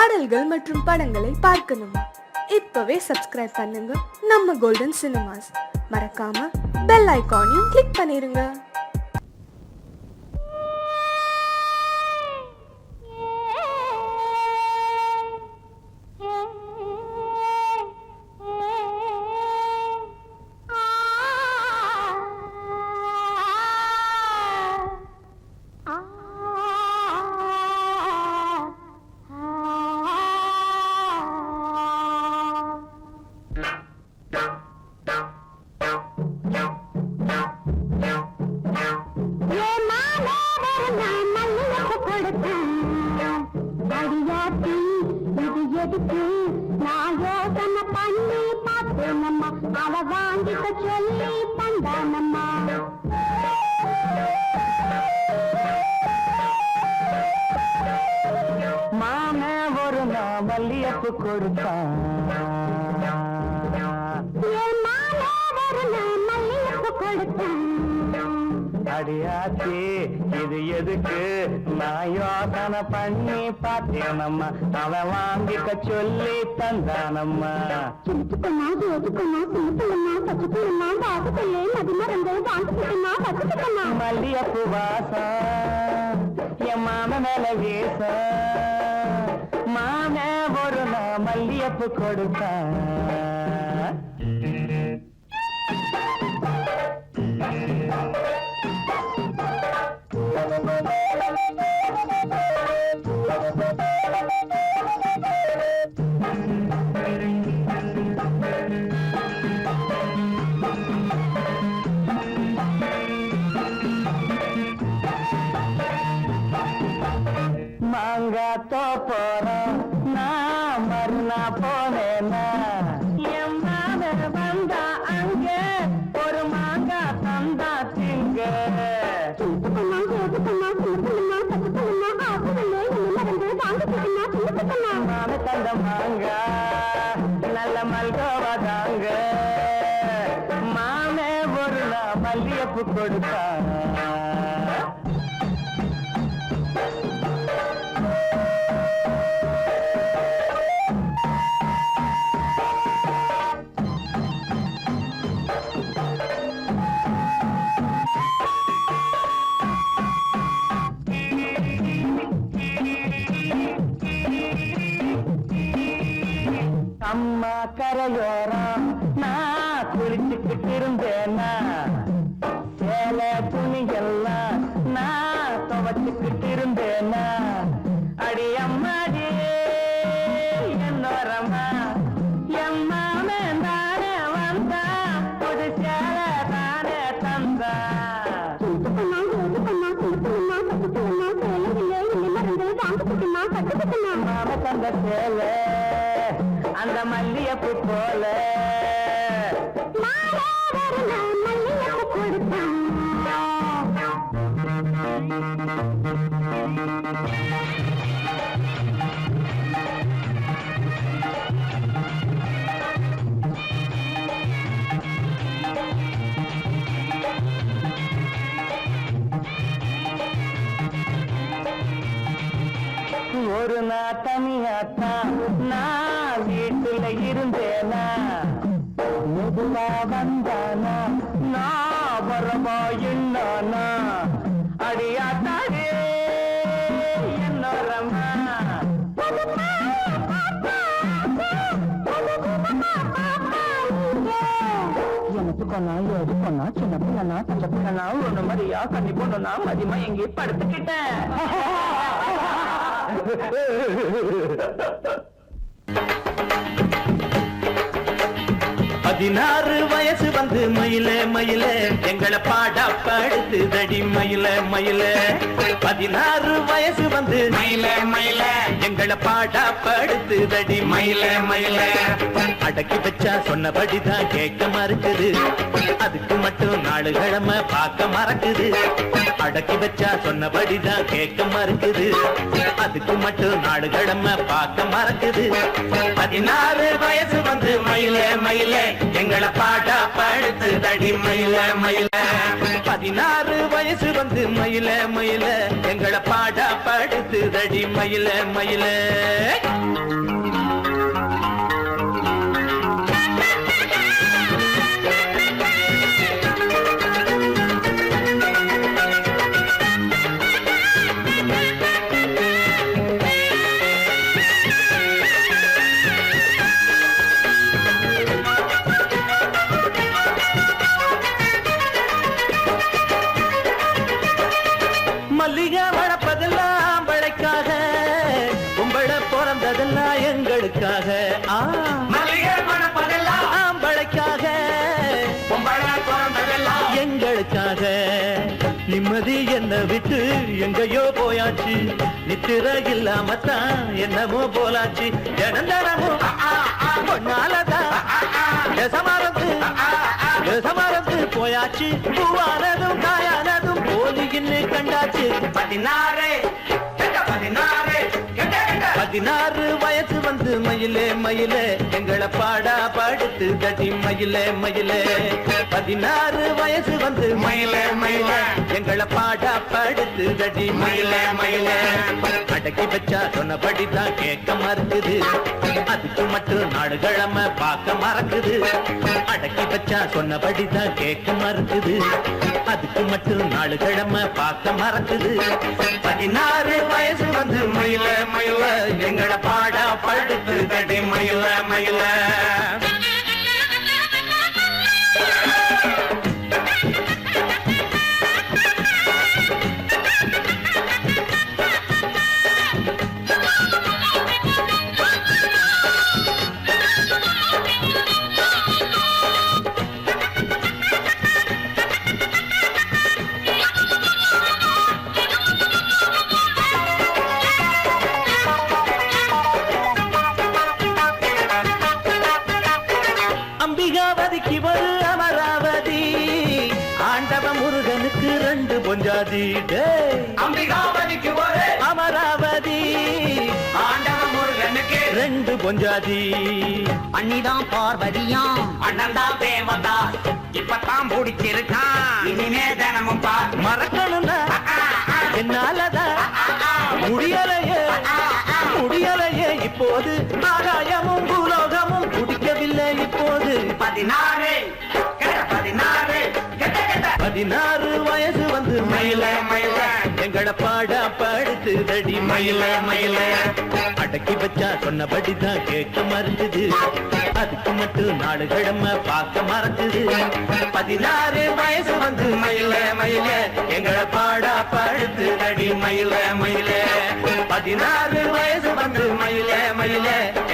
பாடல்கள் மற்றும் படங்களை பார்க்கணுமா? இப்பவே சப்ஸ்கிரைப் பண்ணுங்க நம்ம கோல்டன் சினிமாஸ். மறக்காம பெல் ஐகானையும் கிளிக் பண்ணிருங்க. மாமே ஒரு மல்லியப்பு கொடுத்தா அடியாச்சி இது எதுக்கு நான் யோசனை பண்ணி பார்த்தேனம்மா அவன் வாங்கிக்க சொல்லி தந்தானம்மா. மல்லியப்பு வாசம் என் மாம மேல வீச மாமே ஒரு மல்லியப்பு கொடுத்தா மாங்காத்தோ போறோம் நான் மறுநா போனேன்னா என் மாம வந்தா அங்க ஒரு மாங்கா தந்தா திங்க மாம தந்த மாங்கா நல்ல மல்கோவா தாங்க மாமே ஒரு மல்லியப்பு கொடுத்தா அம்மா கரையோரம் நான் குளிச்சுக்கிட்டு இருந்தேன்னா சேல துணியெல்லாம் நான் துவச்சுக்கிட்டு இருந்தேன்னா அடி அம்மாடி என்னோரம்மா என் மாமன் தானே வந்தா புது சேல தானே தந்தா மாம தந்த சேல அந்த மல்லியப்பு போல ஒரு நாள் தனியாத்தான் நான் வீட்டுல இருந்தேனா மெதுவா வந்தானா நான் வரவா என்னானா அடியாத்தாடே என்னோரம்மா எனக்கு கொண்டா எது கொண்டா சின்ன பிள்ளனா பச்சை பிள்ளனா ஒண்ணு மாதிரியா கண்ணி பொண்ணுனா மதியமா எங்கே படுத்துக்கிட்டேன். 16 வயசு வந்து மயில மயில எங்களை பாடா படுத்து தடி மயில மயில 16 வயசு வந்து மயில மயில எங்களை பாடா படுத்து தடி மயில மயில அடக்கி வச்சா சொன்னபடிதான் கேட்க மறுக்குது அதுக்கு மட்டும் நாலு கிழமை பார்க்க மறக்குது அடக்கி வச்சா சொன்னபடிதான் கேட்க மறுக்குது அதுக்கு மட்டும் நாலு கிழமை பார்க்க மறக்குது 16 வயசு வந்து மயில மயில எங்களை பாடா படுத்து தடி மயில மயில 16 வயசு வந்து மயில மயில எங்களை பாடா படுத்து தடி மயில மயில பிறந்ததெல்லாம் எங்களுக்காக மல்லிகை மணப்பதெல்லாம் ஆம்பளைக்காக பொம்பளை பிறந்ததெல்லாம் எங்களுக்காக நிம்மதி என்ன விட்டு எங்கயோ போயாச்சு நித்திர இல்லாமத்தான் என்னமோ போலாச்சு ஜனந்தனமும் பொன்னாலதான் சமரத்து போயாச்சு பூவானதும் காயானதும் போலின்னு கண்டாச்சு 16 வயசு வந்து மயிலே மயிலே எங்களை பாடா பாடுத்து தடி மயிலே மயிலே 16 வயசு வந்து மயிலே மயிலே எங்களை பாடா பாடுத்து தடி மயிலே மயிலே அடக்கி வச்சா சொன்னபடிதான் கேட்க மறுக்குது அதுக்கு மட்டும் நாடுகிழமை பார்க்க மறக்குது அடக்கி வச்சா சொன்னபடிதான் கேட்க மறுக்குது அதுக்கு மட்டும் நாடுகிழமை பார்க்க மறக்குது 16 வயசு வந்து மயில மயில எங்கட பாடா படுத்து தடி மயில மயில அம்பிகாவதிக்கு ஒரு அமராவதி ஆண்டவ முருகனுக்கு 2 பொஞ்சாதி அம்பிகாவதிக்கு ஒரு அமராவதி ஆண்டவ முருகனுக்கு 2 பொஞ்சாதி அண்ணிதான் பார்வதியாம் அண்ணன் தான் தேவதா இப்பதான் பிடிச்சிருக்கான் இனிமே தினமும் பார் மறக்கணும்னா என்னாலதான் முடியலையே இப்போது ஆகாயமும் பூலோகமும் குடிக்கவில்லை இப்போது 16 வயசு வந்து மயில மயில எங்களை பாடா படுத்து தடி மயில மயில அடக்கி வச்சா சொன்னபடிதான் கேட்க மறுக்குது அதுக்கு மட்டும் நாடுகிழமை பார்க்க மறக்குது 16 வயசு வந்து மயில மயில எங்களை பாடா படுத்து தடி மயில மயில 16 வயசு வந்து மயில மயில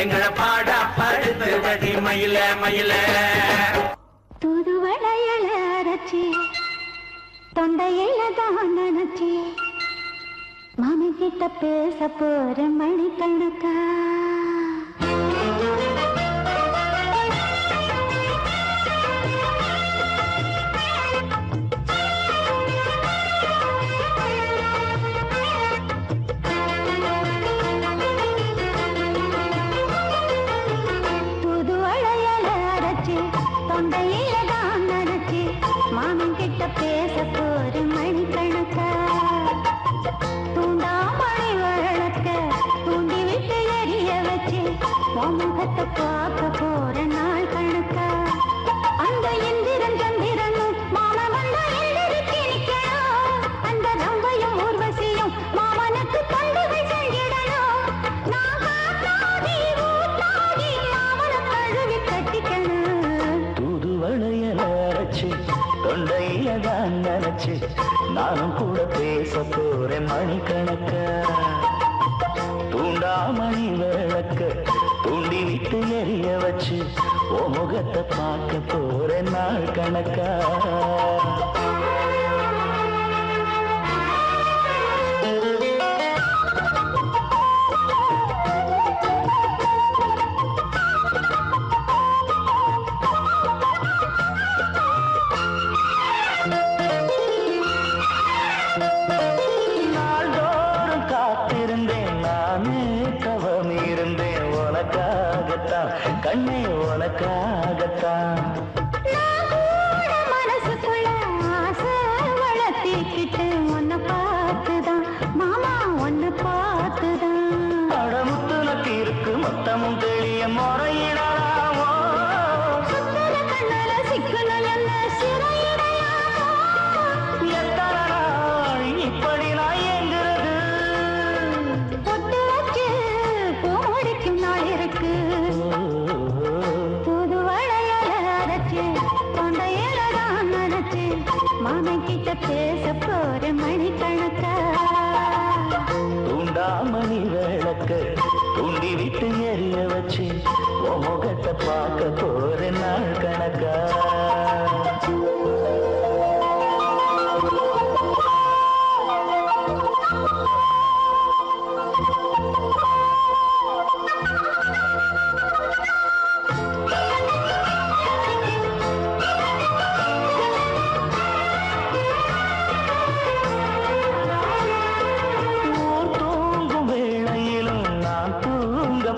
எங்களை பாடா படுத்து தடி மயில மயில தூதுவளையல அரைச்சி தொண்டையில தான் நினைச்சி மாமி கிட்ட பேச போற மணிக்கணக்கா தூதுவளையல அரைச்சி தொண்டையில தான் நினைச்சி மாமி கிட்ட பேச போற மணிக்கணக்கா தூண்டாமணி வழக்க தூண்டி விட்டு எரிய வச்சு முகத்தை பார்க்க போற நாள் கணக்கா அந்த இந்திரன் சந்திரனும் மாமன் வந்த எழுதிக்கு நிக்கணும் அந்த ரம்பையும் ஊர்வசியும் மாமனுக்கு பண்டுகள் செஞ்சிடணும் நான் காத்தாடி ஊத்தாடி மாமனை கழுவி கட்டிக்கணும் தூதுவளையல அரைச்சு தொண்டையில தான் நினைச்சு நானும் கூட பேச போறேன் மணிக்கணக்க தூண்டாமணி விளக்க தூண்டி விட்டு எரிய வச்சு ஓ முகத்தை பார்க்க போறேன் நாள் கணக்கா நாள்தோறும் காத்திருந்தேன் நானே தவம் இருந்தேன் உனக்காகத்தான் கண்ணே உனக்காகத்தான் மனசுக்குள்ள ஆசை வளர்த்திக்கிட்டு உன்னை பார்த்துதான் மாமா உன்னை பார்த்துதான் அடமுத்துனக்கு இருக்கு மொத்தமும் தெளிய முறையிடலாமோ சுத்தர கண்ணல சிக்கணும் என்ன சிறையிடையாமோ எத்தனை நாள் இப்படி நான் ஏங்குறது பொட்டு வச்சு பூ முடிக்கும் நாள் இருக்கு புது வளையல அரைச்சு தொண்டையில தான் நினைச்சு மாமன் கிட்ட பேச போற மணிக்கணக்கா தூண்டாமணி விளக்க தூண்டி வச்சு உன் முகத்தை பார்க்க போறேன் நாள் கணக்கா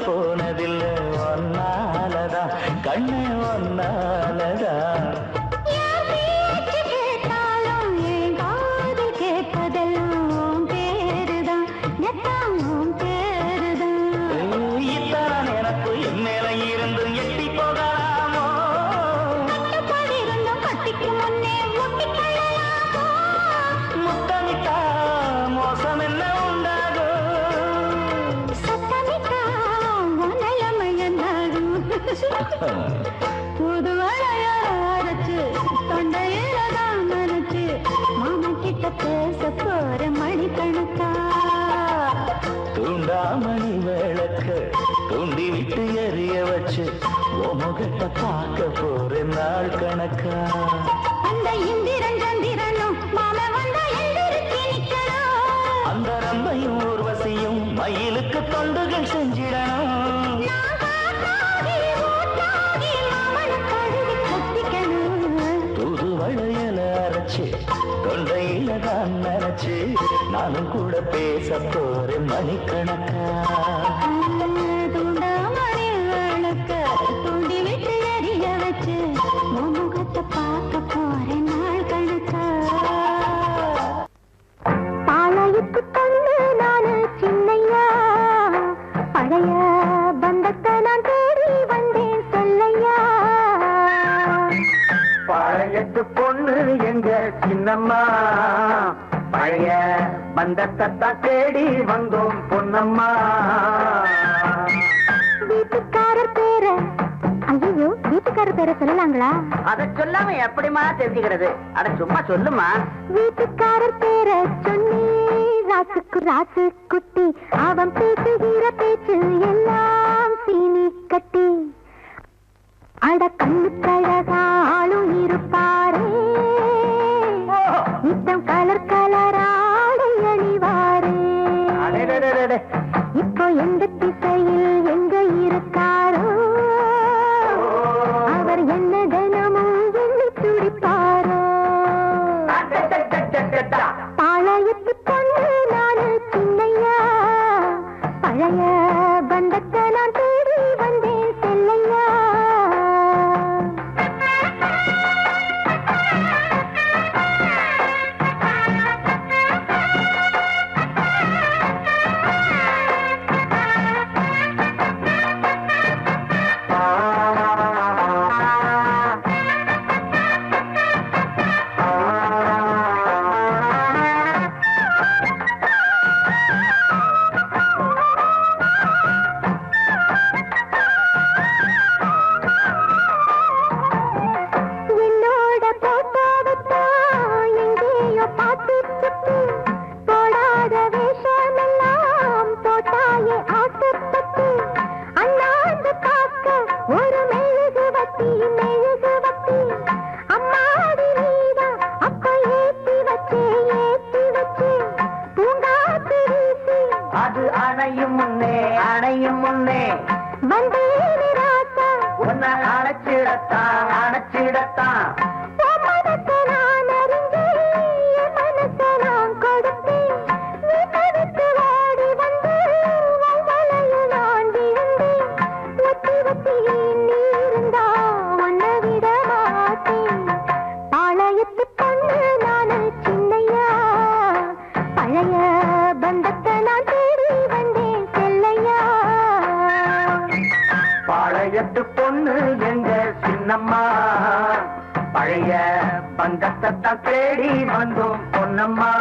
போனதில்லை ஒன்னாலதான் கண்ணு ஒன்னாலதான் கேட்டாலும் என் காது கேட்பதெல்லாம் பேருதான் எல்லாம் பேருதான் இத்தான் எனக்கு என் மேல இருந்து எட்டி போகலாமோ கட்டுப்பாடு இருந்தும் கட்டிக்கு முன்னே முட்டிக்கொள்ளலாமோ முத்தமிட்டா மோசம் என்ன உண்டாகும் சத்தமிட்டா நிலைமையன்னாடும் புது அரைச்சு தொண்டையில தான் மறைச்சு மாமா கிட்ட பேச போற மணிக்கணக்கா தூண்டாமணி விளக்க தூண்டி விட்டு எரிய வச்சு உன் முகத்தை பார்க்க போறேன் நாள் கணக்கா அந்த இந்திரன் சந்திரனும் மாம வந்த எந்திரிச்சு நிக்கணும் அந்த ரம்பையும் ஊர்வசியும் மயிலுக்கு தொண்டுகள் செஞ்சிடணும் தூது வளையல அரைச்சு தொண்டையில தான் நினைச்சு நானும் கூட பேச போறேன் மணிக்கணக்கா தூண்டாமணி விளக்க தூண்டி விட்டு எரிய வச்சு முகத்தை பார்க்க போறேன் நாள் கணக்கா பாளையத்து கண்ணு நானு சின்னையா பழைய பந்தத்தை நான் தேடி வந்தேன் சொல்லையா பழையத்து பொண்ணு எங்க சின்னம்மா பழைய பந்தத்தை தேடி வந்தோம் பொன்னம்மா வீட்டுக்காரர் பேர ஐயோ வீட்டுக்காரர் பேரை சொல்லலாங்களா அதை சொல்லாம எப்படிமா தெரிஞ்சுக்கிறது அட சும்மா சொல்லுமா வீட்டுக்காரர் பேரை சொன்னி ராசுக்கு ராசு குட்டி அவன் பேசுகிற பேச்சு எல்லாம் சீனி கட்டி அட கண்ணு கழகா ஆளும் இருப்பாரே நித்தம் கலர் கலராடை அணிவாரே இப்போ எந்த திசையில் எங்க இருக்காரோ அவர் என்ன தினமும் எண்ணி துடிப்பாரோ பாளையத்து பொண்ணு நானு சின்னையா பழைய பந்தத்தை நான் தேடி வந்தேன் செல்லையா எட்டு பொண்ணு எங்க சின்னம்மா பழைய பந்தத்தை தேடி வந்தோம் பொன்னம்மா.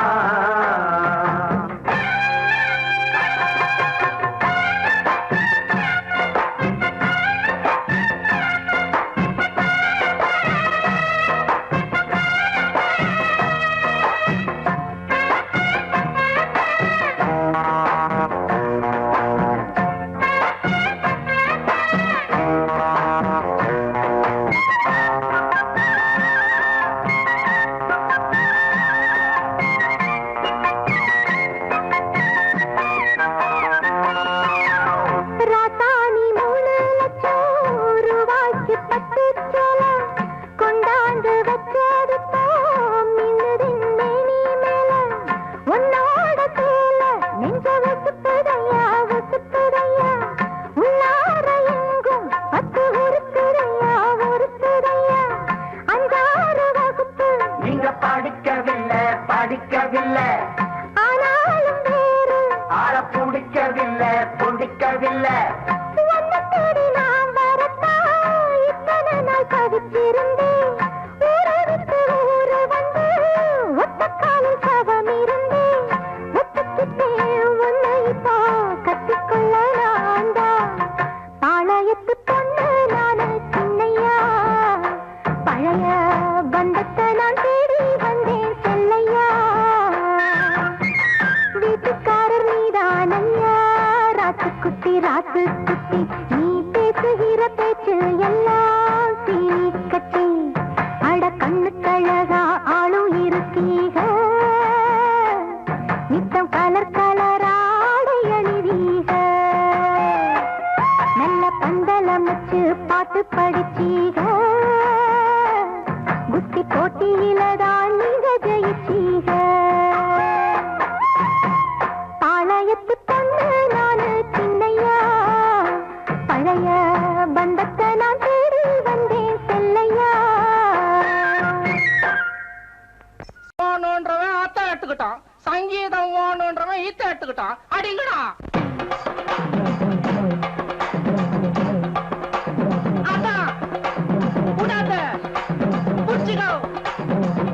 மயில உன்னை தேடி நான் வரத்தான் இத்தனை நாள் தவிச்சிருந்தேன். ஊரை விட்டு ஊரு வந்து ஒத்த காலில் சவம் இருந்தேன். ஒத்துக்கிட்டேன் உன்னை இப்போ கத்திக்கொள்ள நான்தான். பாளையத்து பொண்ணு நானு சின்னையா, பழைய பந்தத்தை நான் தேடி வந்தேன் செல்லையா. வீட்டுக்காரர் நீதானையா, ராத்துக்குட்டி ராத்துக்குட்டி, நீ பேசுகிற பேச்சு எல்லாம் சீனி கட்டி. அட கண்ணு கழகா ஆளும் இருக்கீக, நித்தம் கலர் கலராடை அணிவீக. நல்ல பந்தலம் வச்சு பாட்டு படிச்சீக, குஸ்தி போட்டியில தான் நீங்க ஜெயிச்சீக. பாளையத்து பொண்ணு நானு சின்னையா, பழைய பந்தத்தை நான் தேடி வந்தேன் செல்லையா. ஓணுன்றவன் அத்தை எடுத்துக்கிட்டான், சங்கீதம் ஓணுன்றவன் இத்த எடுத்துக்கிட்டான். அடிங்கடா அதான் விடாத, புடிச்சுக்கோ.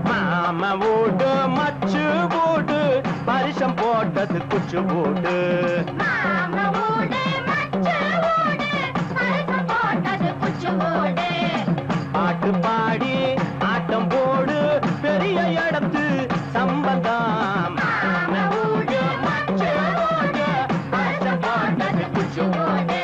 மாம வீடு மச்சு வீடு பரிசம் போட்டது குச்சு வீடு. பாட்டு பாடி ஆட்டம் போடு பெரிய இடத்து சம்பந்தம். மாம வீடு மச்சு வீடு பரிசம் போட்டது குச்சு வீடு.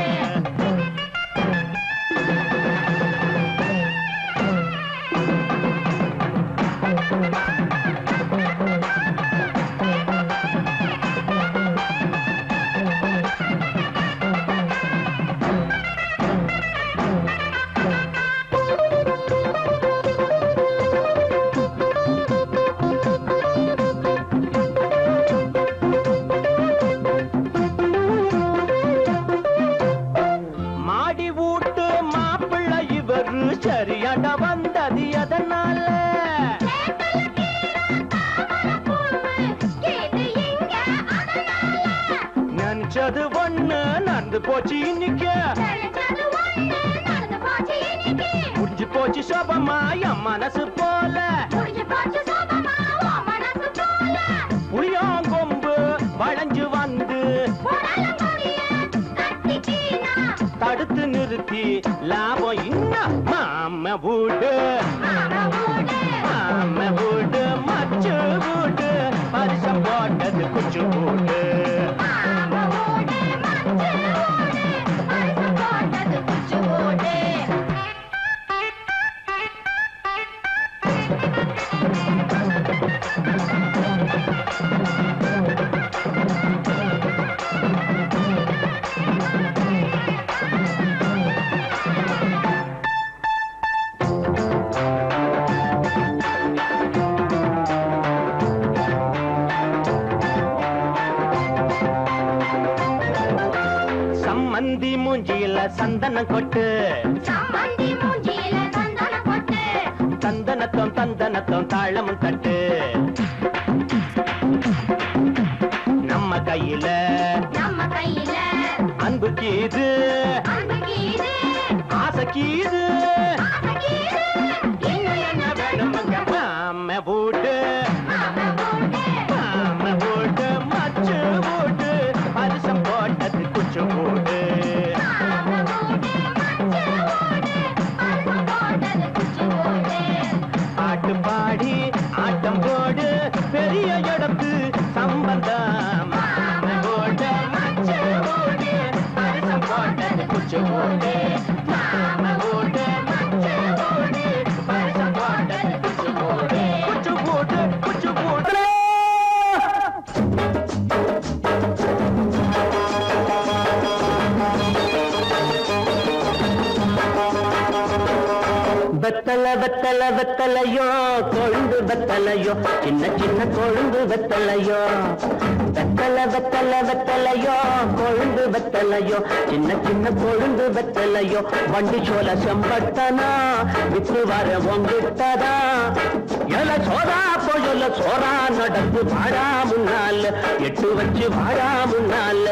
மாடி வீட்டு மாப்பிள்ளை இவரு சரியாட வந்தது எதனால? நினைச்சது ஒண்ணு நடந்து போச்சு இன்னைக்கு, முடிஞ்சு போச்சு சோபமா என் மனசு போல. புளியாங்கொம்பு வளைஞ்சு வந்து தடுத்து நிறுத்தி லாபம் இன்னும். மாம வீடு மாம வீடு மச்சு வீடு பரிசம் போட்டது குச்சு வீடு. சம்மந்தி மூஞ்சியில சந்தனம் கொட்டு, தந்தனத்தம் தந்தனத்தம் தாளமும் தட்டு. நம்ம கையில அன்பு கீது ஆசை கீது. இன்னும் என்ன வேணுமுங்க? மாம வீடு மாம வீடு மச்சு வீடு பரிசம் போட்டது குச்சு வீடு. பாட்டு பாடி ஆட்டம் போடு பெரிய இடத்து சம்பந்தம். மாம வீடு மச்சு வீடு பரிசம் போட்டது குச்சு வீடு. மாம வீடு மச்சு வீடு பரிசம் போட்டது குச்சு வீடு. குச்சு வீடு குச்சு வீடு. வெத்தல வெத்தல வெத்தலையோ கொழுந்து வெத்தலையோ சின்ன சின்ன கொழுந்து வெத்தலையோ. வெத்தல வெத்தல வெத்தலையோ கொழுந்து வெத்தலையோ சின்ன சின்ன கொழுந்து வெத்தலையோ. வண்டி சோல செம்பட்டனா வித்து வர ஒங்கிட்டதா. எல சோதா போயொல்ல சோரா நடந்து வாடா முன்னால, எட்டு வச்சு வாடா முன்னால.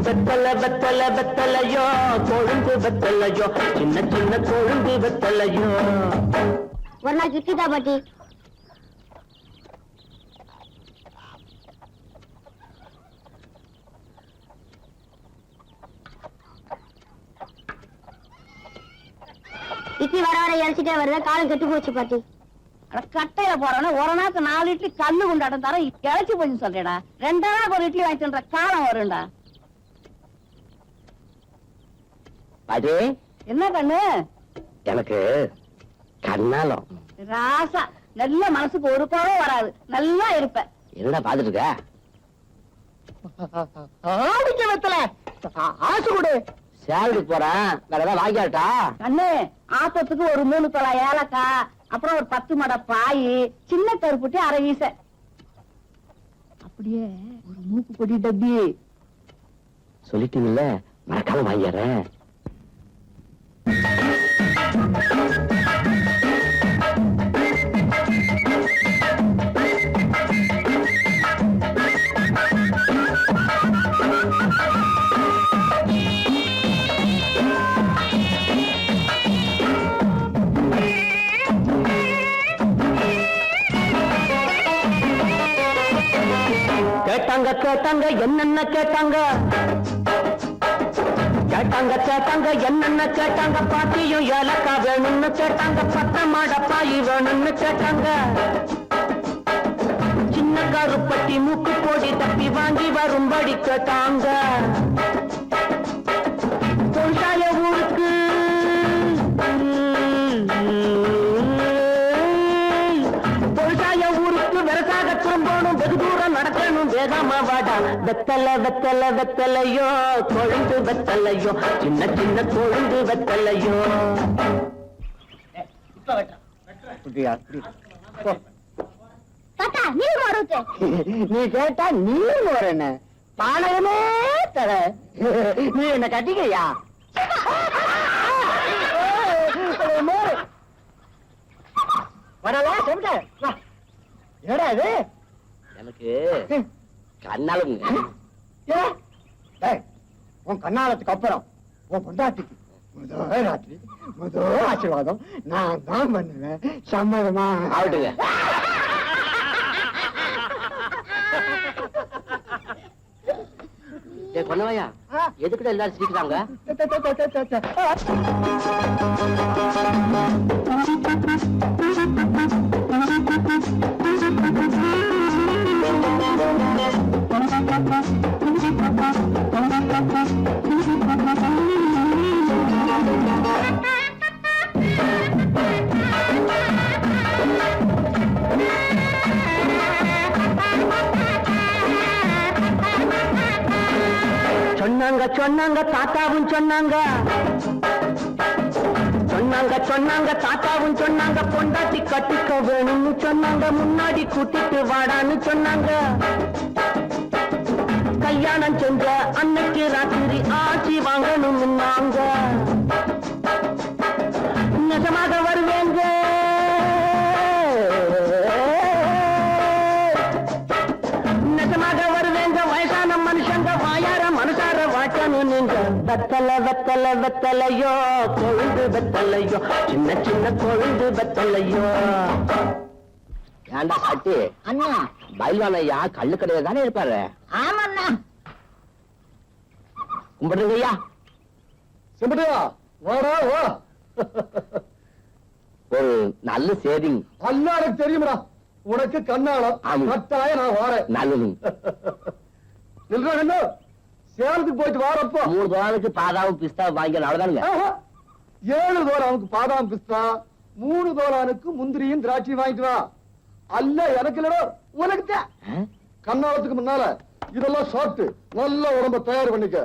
வெத்தல வெத்தல வெத்தலையோ கொழுந்து வெத்தலையோ சின்ன சின்ன கொழுந்து வெத்தலையோ. ஒரு நாள் கிட்டிதா பாட்டி. இட்லி வர வர இறச்சிட்டே வருது, காலம் கெட்டு போச்சு பாட்டி. கட்டையில போறவன ஒரு நாளுக்கு 4 இட்லி கல்லு கொண்டாட்டம் தர இழைச்சி போச்சு சொல்றேடா. 2 நாள் ஒரு இட்லி வாங்கிட்டுன்ற காலம் வரும்டா. அது என்ன கண்ணு? எனக்கு கண்ணாலம் ராசா நல்ல மனசுக்கு ஒரு கோவம் வராது, நல்லா இருப்ப. என்னடா பாத்துட்டு இருக்க? ஆடிக்க வெத்தல ஆசை கொடு. சேலரி போறேன், வேற ஏதாவது வாங்கியாட்டா? கண்ணு, ஆப்பத்துக்கு ஒரு 3 தொலை ஏலக்காய், அப்புறம் ஒரு 10 மடை பாய், சின்ன கருப்புட்டி 1/2 வீச, அப்படியே ஒரு மூக்கு பொடி டப்பி. சொல்லிட்டீங்கல்ல, மறக்காம வாங்கிடுறேன். கேட்டாங்க கேட்டாங்க என்னென்ன கேட்டாங்க, கேட்டாங்க கேட்டாங்க என்னென்ன கேட்டாங்க, பாட்டியும் ஏலக்கா வேணும்னு கேட்டாங்க, 10 மடை பாய் வேணும்னு கேட்டாங்க, சின்ன கருப்பட்டி மூக்கு போடி தப்பி வாங்கி வரும்படி கேட்டாங்க. பொருஷாய ஊருக்கு பொருஷாய ஊருக்கு விவசாய திரும்பணும், வெகு தூரம் நடக்கணும், வேகாம வாடா. வெத்தல வெத்தல வெத்தலையோ கொழுந்து வெத்தலையோ சின்ன சின்ன கொழுந்து வெத்தலையோ. தாத்தா நீ மறுத்து நீ கேட்டா நீ வரன பானகமே தர, நீ என்ன கட்டிக்கையா? வரலாம் சொல்லிட்ட. ஏடா இது? எனக்கு கண்ணாலும் உன் கண்ணாலத்துக்கு அப்புறம் உன் பொண்டாட்டிக்கு முதல் ராத்திரி முதல் ஆசீர்வாதம் நான் தான் பண்ணுவேன். சம்மதமா? ஆகட்டுங்க. கொன்னவையா, எதுக்கிட்ட எல்லாரும் சிரிக்கிறாங்க? சொன்னாங்க சொன்னாங்க தாத்தாவும் சொன்னாங்க, சொன்னாங்க சொன்னாங்க தாத்தாவும் சொன்னாங்க, பொண்டாட்டி கட்டிக்க வேணும்னு சொன்னாங்க, முன்னாடி கூட்டிட்டு வாடான்னு சொன்னாங்க. கல்யாணம் செஞ்ச அன்னைக்கு ராத்திரி ஆட்சி வாங்கணும்னு நாங்க. நிஜமாக வருவேங்க, நிஜமாக வருவேங்க, வயசான மனுஷங்க வாயார மனசார வாட்டணும் நீங்க. வெத்தல வெத்தல வெத்தலையோ கொழுந்து வெத்தலையோ சின்ன சின்ன கொழுந்து வெத்தலையோ. ஏண்டா சாட்டி அண்ணா? பயில்வான் ஐயா கள்ளு கடையில தானே இருப்பாரு? ஆமாண்ணா. கும்பிடுங்க ஐயா. சிம்பிட்டியா வாடா வா. ஒரு நல்ல சேவிங். அல்ல எனக்கு தெரியுமடா, உனக்கு கண்ணாலம் கட்டாய நான் வாரேன். நல்லது. நில்றா, சேலத்துக்கு போயிட்டு வாரப்போ 3 தோலானுக்கு பாதாவும் பிஸ்தா வாங்கிக்கலாம், அவ்வளவுதானுங்க. 7 தோலானுக்கு பாதாம் பிஸ்தா, 3 தோலானுக்கு முந்திரியும் திராட்சை வாங்கிட்டு வா. அல்ல எனக்கு இல்லடா, உனக்கு கண்ணாலத்துக்கு முன்னால இதெல்லாம் சாப்பிட்டு நல்ல உடம்ப தயார் பண்ணிக்க.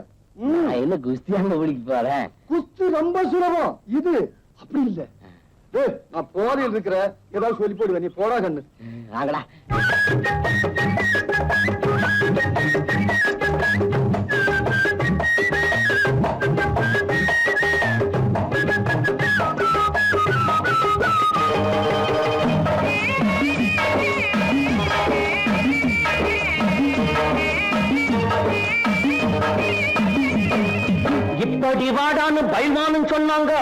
என்ன குஸ்தியாங்க ஓடிக்கு போறேன்? குஸ்தி ரொம்ப சுலபம், இது அப்படி இல்ல. நான் போதையில் இருக்கிற ஏதாவது சொல்லி போடுவேன், நீ போடா கண்ணு. வாங்கடா. இப்படி வாடான்னு பயில்வானும் சொன்னாங்க,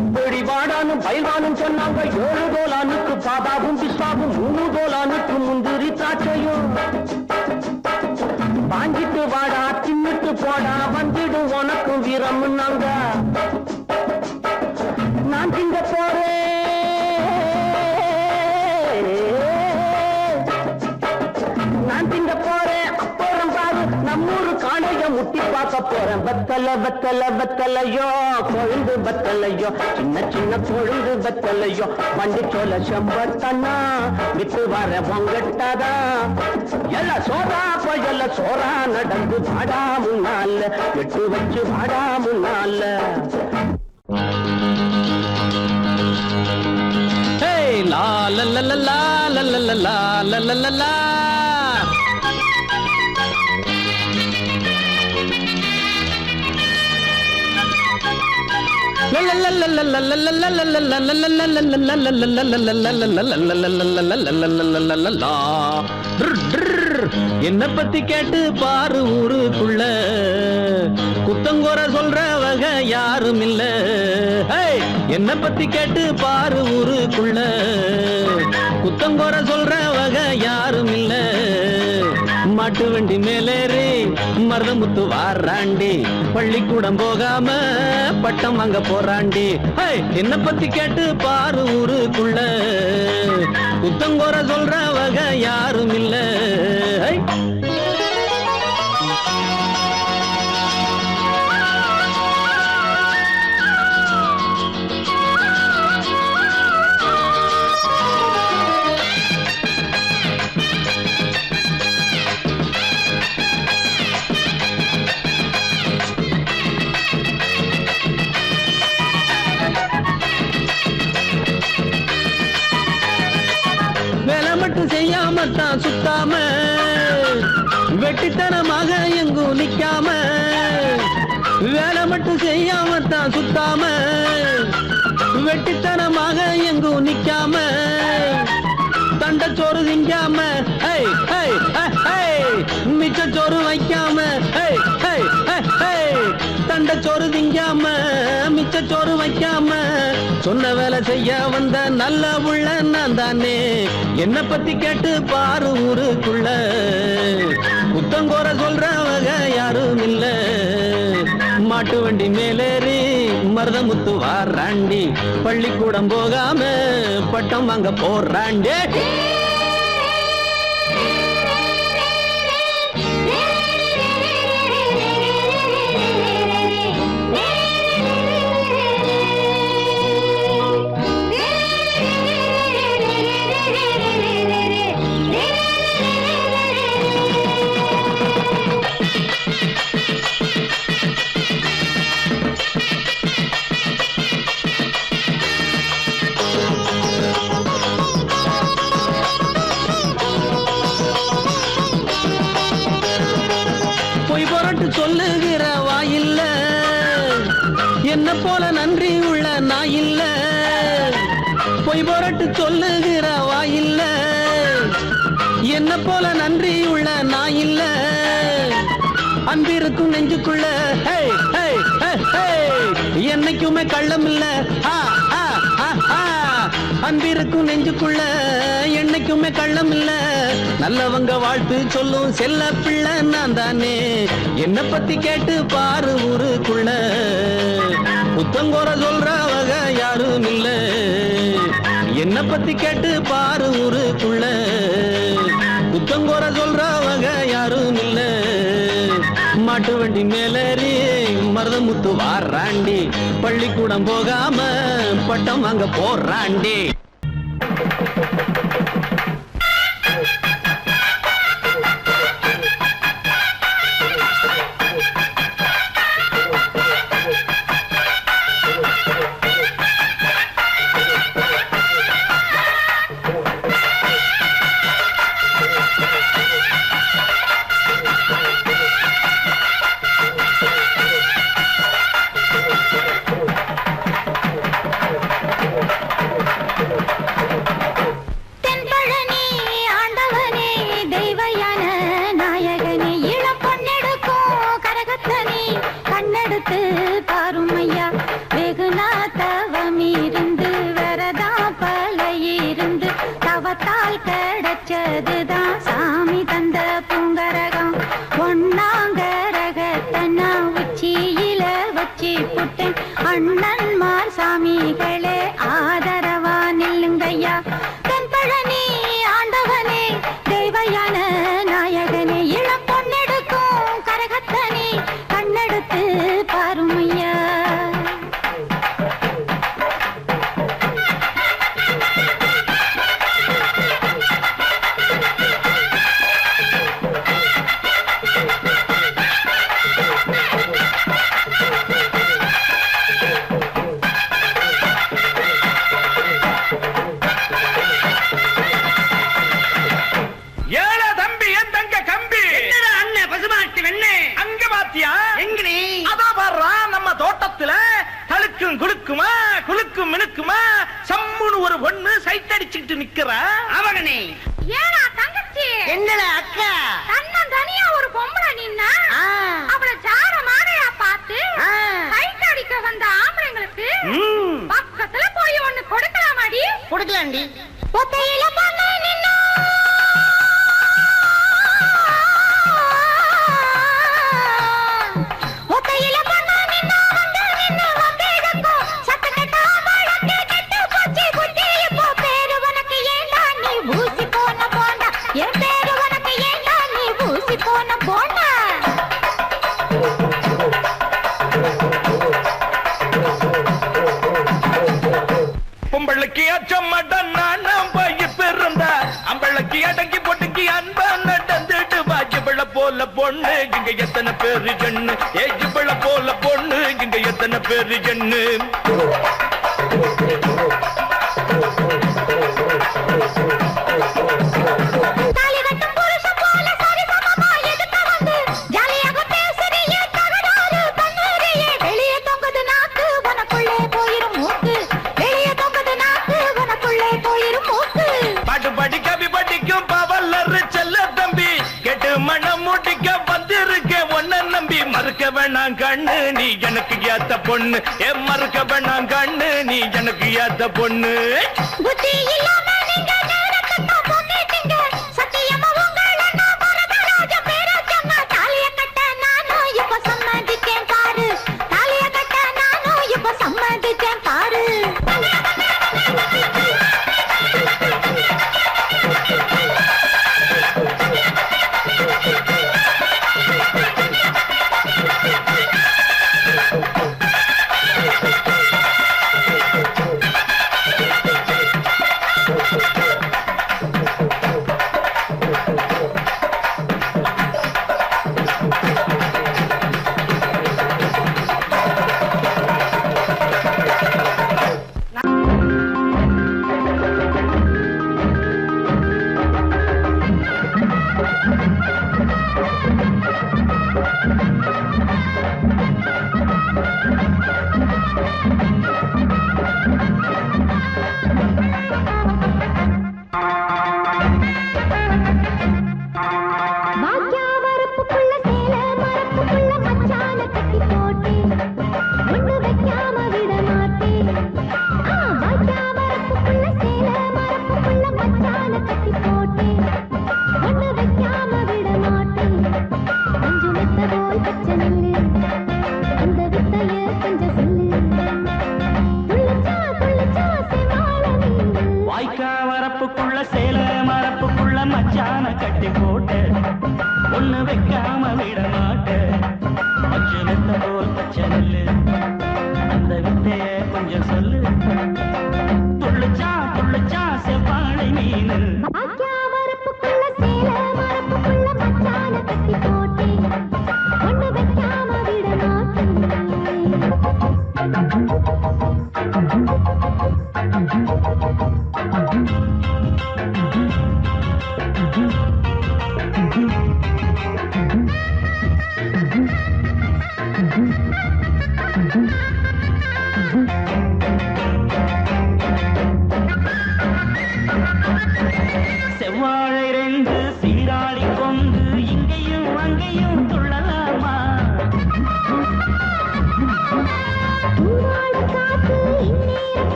இப்படி வாடான்னு பயில்வானும் சொன்னாங்க. 7 தோலானுக்கு பாதாவும் பிஸ்தாவும், 3 தோலானுக்கு முந்திரி திராட்சையும். வாங்கிட்டு வாடா தின்னுட்டு போடா, வந்துடும் உனக்கும் வீரம்னாங்க. நான் திங்க போறேன், நான் திங்க போறேன். அப்புறம் பாரு நம்மூரு காணைய முட்டி பார்க்க போறேன். வெத்தல வெத்தல வெத்தலையோ, கொழுந்து வெத்தலையோ, சின்ன சின்ன கொழுந்து வெத்தலையோ, வண்டி சோல செம்பட்டனா விட்டு வர பொங்கட்டதா. எல்ல சோறா போயல்ல சோறா நடந்து வாடா முன்னால, எட்டு வச்சு வாடா முன்னால. லா லா லா லா லா லா லா லா லா லா லா லா. என்ன பத்தி கேட்டு பாரு ஊருக்குள்ள, குத்தங்கோர சொல்ற வகை யாரும் இல்ல. என்ன பத்தி கேட்டு பாரு ஊருக்குள்ள, குத்தங்கோர சொல்ற வகை யாரும் இல்ல. மாட்டு வண்டி மேலேறி மருதமுத்து வாராண்டி, பள்ளிக்கூடம் போகாம பட்டம் வாங்க போறாண்டி. என்ன பத்தி கேட்டு பாரு ஊருக்குள்ள, குத்தங்கோர சொல்ற வகை யாரும் இல்ல. செய்யாமத்தான் சுத்தாம, வெட்டித்தனமாக எங்கும் நிக்காம. வேலை மட்டும் செய்யாமத்தான் சுத்தாம, வெட்டித்தனமாக எங்கும் நிக்காம. தண்டச்சோறு திங்காம, மிச்சச்சோறு வைக்காம. தண்டச்சோறு திங்காம, மிச்சச்சோறு வைக்காம. சொன்ன வேலை செய்ய வந்த நல்ல உள்ள நான் தானே. என்ன பத்தி கேட்டு பாரு ஊருக்குள்ள, குத்தங்கோர சொல்ற வகை யாரும் இல்ல. மாட்டு வண்டி மேலேறி மருதமுத்து வாராண்டி, பள்ளிக்கூடம் போகாம பட்டம் வாங்க போறாண்டி. சொல்லுகிற வாயில்ல, என்ன போல நன்றி உள்ள நாயில்ல. பொய் பொரட்டு சொல்லுகிற வாயில்ல, என்ன போல நன்றி உள்ள நாயில்ல. அன்பிருக்கும் நெஞ்சுக்குள்ள என்னைக்குமே கள்ளம் இல்ல. அன்பிருக்கும் நெஞ்சுக்குள்ள என்னைக்குமே கள்ளம் இல்ல. நல்லவங்க வாழ்த்து சொல்லும் செல்ல பிள்ளை நான் தானே. என்ன பத்தி கேட்டு பாரு ஊருக்குள்ள, புத்தங்கோர சொல்ற வகை யாரும் இல்ல. என்ன பத்தி கேட்டு பாரு ஊருக்குள்ள, புத்தங்கோர சொல்ற வகை யாரும் இல்ல. மாட்டு வண்டி மேலேறி மருதமுத்து வாராண்டி, பள்ளிக்கூடம் போகாம பட்டம் வாங்க போறாண்டி. புட்டேன் அண்ணன்மார் சாமிகளே ஆதரவா நில்லுங்கய்யா தென்பழனி ஆண்டவனே தெய்வயான நாயகனே இளம் பொன்னெடுக்கும் கரகத்தனே கண்ணெடுத்து பாருமையா குலுக்குமா குலுக்கும் மினுக்குமா சம்முன்னு ஒரு பொண்ணு சைட் அடிச்சுக்கிட்டு நிக்கிறா அவனே ஏனா தங்கச்சி என்னடா அக்கா தன்னன் தனியா ஒரு பொம்பளை நின்னா அவள ஜார மாடையா பார்த்து சைட் அடிக்க வந்த ஆம்பளைங்களுக்கு பக்கத்துல போய் ஒண்ணு கொடுக்கலாமாடி கொடுக்கலாண்டி ஒத்தையில பண்ண நின்னா ஒத்தையில பண்ண நின்னா வந்து நின்னு வந்தேடக்கோ சத்த கட்ட ஆம்பளை கெட்டு போச்சு புத்தி இப்போ பேரு உனக்கு ஏண்டா நீ ஊசி போன போண்டா என் பேரு உனக்கு ஏண்டா நீ ஊசி போன போண்டா பொம்பளைக்கு அச்சமடன் நான் போய் பிறந்தா அம்பளைக்கு அடங்கி பொட்டுக்கி அன்பா நடந்துட்டு வாஜிபள போல பொண்ணு இங்க எத்தனை பேரு ஜன்னு ஏஜிபள போல பொண்ணு இங்க எத்தனை பேரு ஜன்னு தாலி கட்டும் புருஷன் போல சரிசமமா எதுக்கு வந்து ஜாலியாக பேசுறியே தகராறு பண்ணுறியே வெளியே தொங்குது நாக்கு உனக்குள்ளே போயிரும் மூக்கு வெளியே தொங்குது நாக்கு உனக்குள்ளே போயிரும் மூக்கு பாட்டு பாடி கவி படிக்கும் பவல்லரு செல்ல தம்பி கெட்டு மனம் முடிக்க வந்திருக்க ஒன்ன நம்பி மறுக்க வேணாம் கண்ணு நீ எனக்கு ஏத்த பொண்ணு மறுக்க வேணாம் கண்ணு நீ எனக்கு ஏத்த பொண்ணு புத்தி இல்லாம நீங்க நேரத்தை பொண்ணிட்டீங்க சத்தியமா உங்களை நான் வரதராஜ பேரை சொன்னா தாலிய கட்ட நானும் இப்ப சம்மதிச்சேன் பாரு தாலிய கட்ட நானும் இப்ப சம்மதிச்சேன் பாரு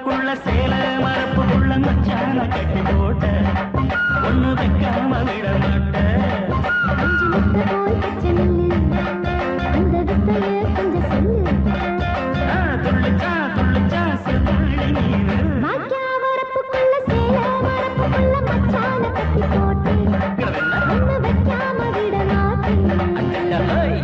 வரப்புக்குள்ள சேல மரப்புக்குள்ள மச்சான கட்டி போட்ட ஒண்ணு வைக்காம விட மாட்டேன். கொஞ்சம் முட்டை போல் பச்சை நெல்லு, அந்த வித்தைய கொஞ்சம் சொல்லு. துள்ளுச்சா செவ்வாழை நீனு. வாய்க்கா வரப்புக்குள்ள சேல மரப்புக்குள்ள மச்சான கட்டி போட்டு ஒண்ணு வைக்காம விட மாட்டேன். ஹோய்.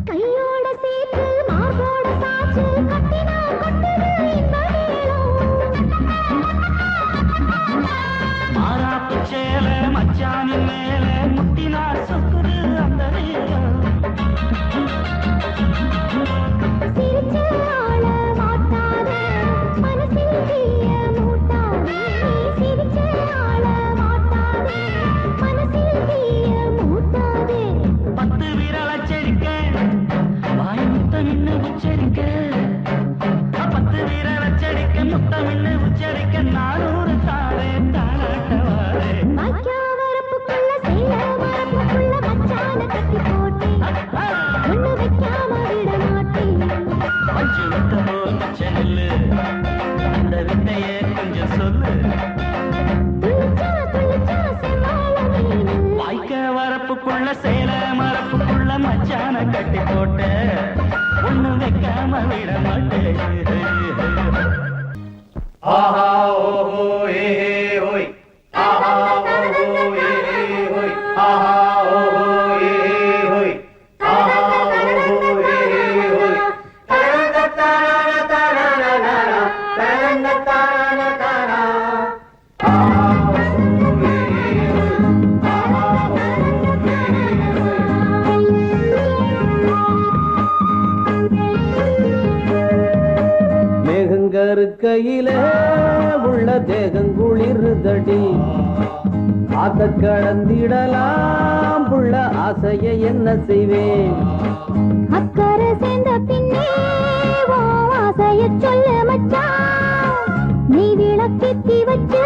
கையோட சேர்த்து மார்போட சாச்சு கட்டினா கொட்டுது இந்த மாறாப்பு சேல மச்சானின் மேல முட்டினார் சொக்குது அந்த நேரம். சிரிச்ச ஆள மாட்டாதே, மனசில் தீய மூட்டாதே. சிரிச்ச ஆள மாட்டாதே, மனசில் தீய மூட்டாதே. 10 விரல செடிக்க வாய் முத்தமின்னு உச்சரிக்க 10 விரல செடிக்க முத்தமின்னு உச்சரிக்க 400 தாரே தாராட்டவாரே. வாய்க்கா வரப்புக்குள்ள சேல மரப்புக்குள்ள மச்சான கட்டி போட்டு ஒண்ணு வைக்காம விட மாட்டேன். மஞ்சு முட்டை போல் பச்சை நெல்லு, அந்த வித்தைய கொஞ்சம் சொல்லு. துள்ளிச்சா செவ்வாழை மீனு. வாய்க்க வரப்புக்குள்ள சேல மரப்புக்குள்ள மச்சான கட்டி போட்ட ஒண்ணு வைக்காம விட மாட்டேன். ஆஹா ஓஹோ ஏ ஓய், ஆஹா ஓஹோ ஏ ஓய், ஆஹா ஓஹோ ஏ ஓய், ஆஹா ஓஹோ ஏ ஓய். தரனதரன தரனனா, தரனதரன தரனா. ஆஹா ஓஹோ ஏ ஓய், ஆஹா ஓஹோ மேகங்கருக்கையில உள்ள தேகங்குளிருதடி ஆத்த கடந்திடலாம் புள்ள ஆசைய என்ன செய்வேன். அக்கறை சேர்ந்த பின்னே ஓ ஆசைய சொல்லு மச்சான். நீ விளக்கேத்தி வச்சு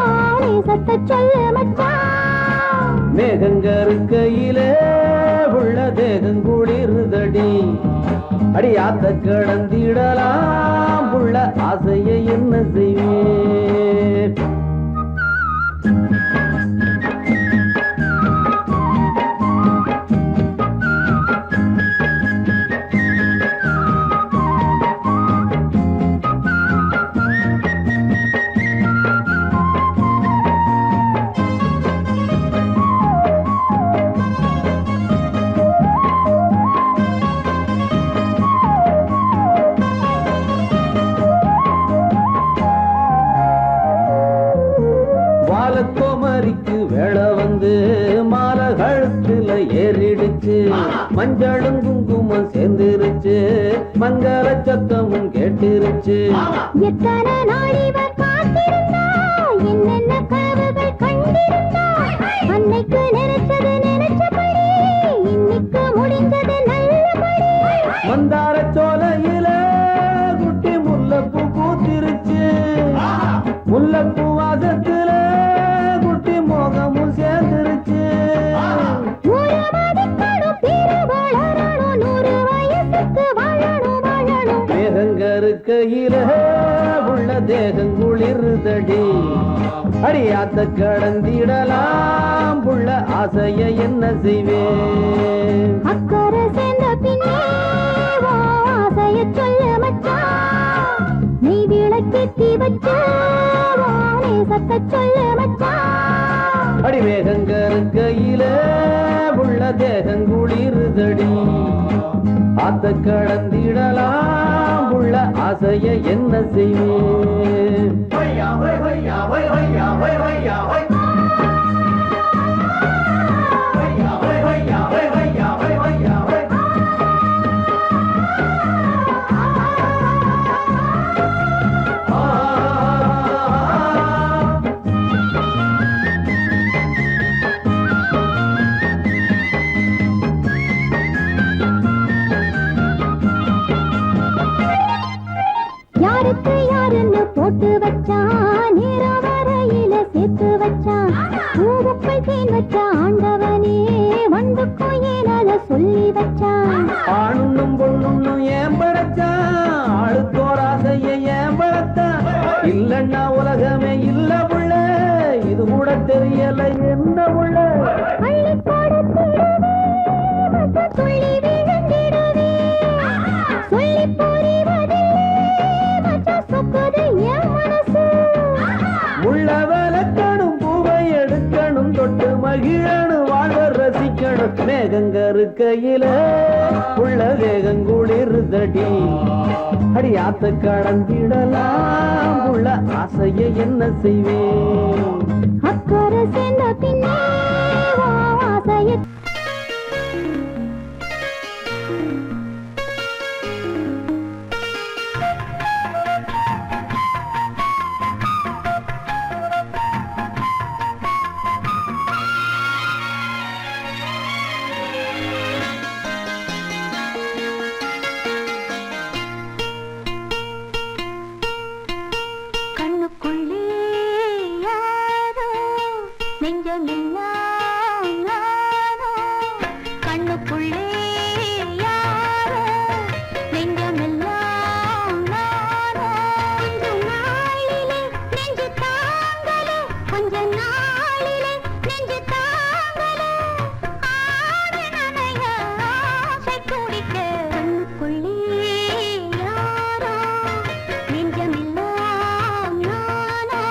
ஓ நேசத்தை சொல்லு மச்சான். மேகங்கருக்கையில உள்ள தேகங்குளிருதடி அடி ஆத்த கடந்திடலாம் புள்ள ஆசைய என்ன செய்வேன். வாழக்கோமரிக்கு வேளை வந்து மாலை கழுத்துல ஏறிடுச்சு, மஞ்சளும் குங்குமம் சேர்ந்துருச்சு, மங்கள சத்தமும் கேட்டிருச்சு. எத்தனை நாள் இவர் காத்திருந்தா, என்னென்ன கனவுகள் கண்டிருந்தா. அன்னைக்கு நினைச்சது நினைச்சபடி, இன்னைக்கு முடிஞ்சது நல்லபடி. மந்தார சோலையில குட்டி முல்லைப்பூ பூத்திருச்சு, முல்லைப்பூ வாசத்துல குட்டி மோகமும் சேர்ந்துருச்சு. ஒரு மதிக்கணும், பிற வளரணும், 100 வயசுக்கு வாழணும் வாழணும். மேகங்கருக்கையில உள்ள தேகங்குளிருதடி அடியாத்த கடந்திடலாம் புள்ள ஆசைய என்ன செய்வேன். அக்கறை சேர்ந்த பின்னே ஓ ஆசைய சொல்லு மச்சான். நீ விளக்கேத்தி வச்சு ஓ நேசத்தை சொல்லு மச்சான். அடி மேகங்கருக்கையில உள்ள தேகங்குளிருதடி ஆத்த கடந்திடலாம் புள்ள ஆசைய என்ன செய்வேன். வச்ச ஆண்டவனே வண்டுக்கும் ஏன் அதை சொல்லி வச்சான் ஆணுன்னும் பொண்ணுன்னும் ஏன் படைச்சான் ஆளுக்கோர் ஆசைய ஏன் படைத்தான் இல்லன்னா உலகமே இல்ல புள்ள இது கூட தெரியல என்ன உள்ள அள்ளி கொடுத்திடவே மச்சம் துள்ளி விழுந்திடவே சொல்லி புரிவதில்லை மச்சம் சொக்குது என் மனசு உள்ள வளர்க்கணும் பூவை எடுக்கணும் தொட்டு மகிழணும் வாழ்வ ரசிக்கணும் மேகங்க இருக்கையில உள்ள வேகங்குளிர்தடி அடி ஆத்த கடந்திடலாம் உள்ள ஆசைய என்ன செய்வேன் அக்கறை சேர்ந்த பின்னே ஆசைய கண்ணுக்குள்ளே யாரோ நெஞ்சமெல்லாம் நானோ கண்ணுக்குள்ளே யாரோ நெஞ்சமெல்லாம் நானோ கொஞ்ச நாளிலே நெஞ்சு தாங்கலே கொஞ்ச நாளிலே நெஞ்சு தாங்கலே ஆடி நனைய ஆசை துடிக்க கண்ணுக்குள்ளே யாரோ நெஞ்சமெல்லாம் நானோ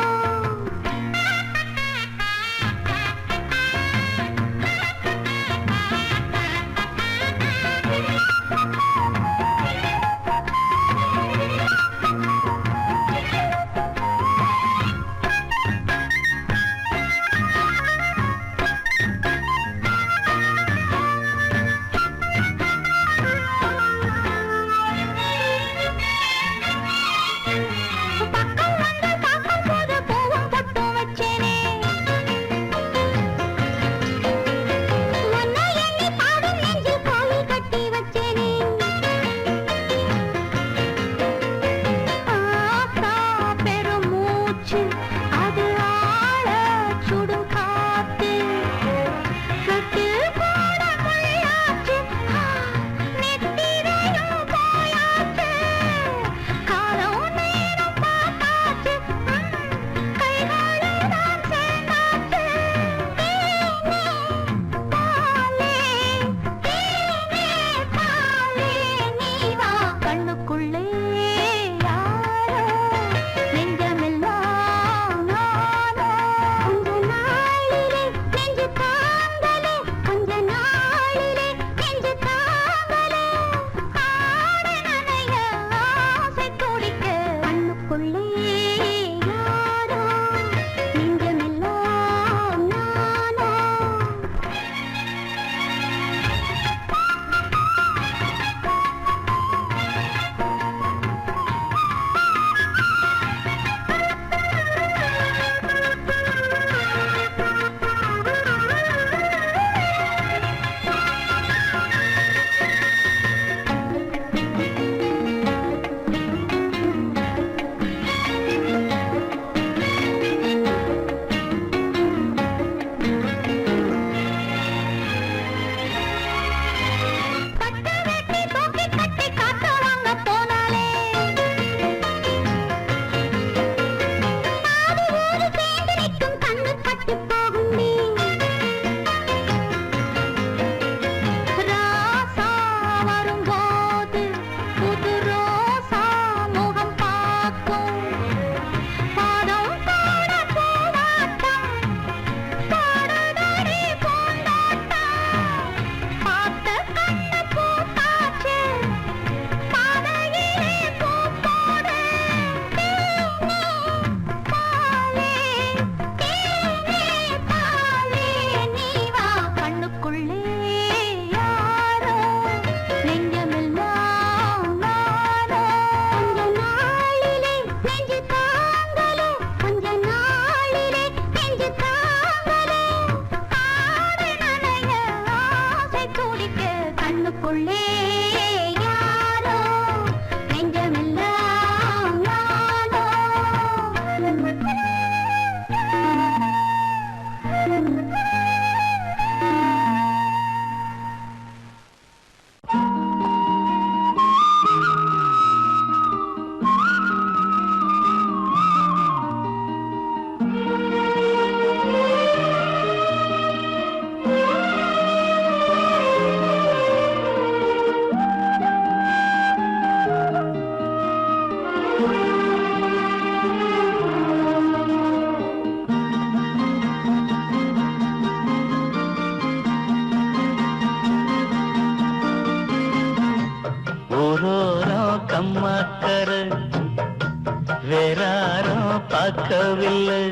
பார்க்கவில்லை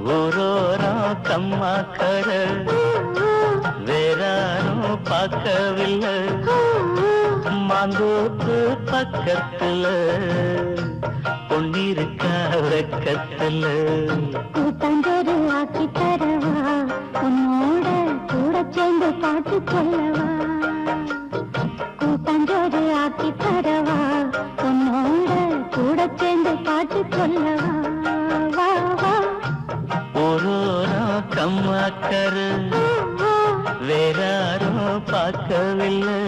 ஊரோரம் கம்மாக்கர வேறாரும் பார்க்கவில்லை மாந்தோப்பு பக்கத்துல பொன்னிருக்கா வெக்கத்துல கூட்டாஞ்சோறு ஆக்கி தரவா உன்னோட கூட சேர்ந்து பாட்டு சொல்லவா கூட்டாஞ்சோறு ஆக்கி தரவா உன்னோட கூட சேர்ந்து பாட்டு சொல்லவா வா வா ஊரோரம் கம்மாக்கர வேறாரும் பார்க்கவில்லை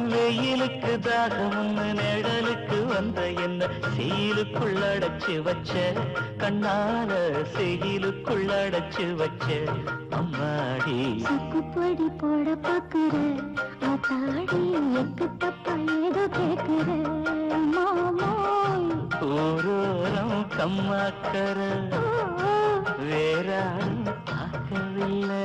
வெயிலுக்கு தாகம் நிழலுக்கு வந்த என்ன சீலுக்குள்ளடைச்சு வச்ச கண்ணால செய்யிலுக்குள்ளடைச்சு வச்ச அம்மாடி சுக்குப்பொடி போட பாக்குற ஆத்தாடி எக்கு தப்பா ஏதோ கேக்குற மாமோய் ஊரோரம் கம்மாக்கர வேறாரும் பார்க்கவில்லை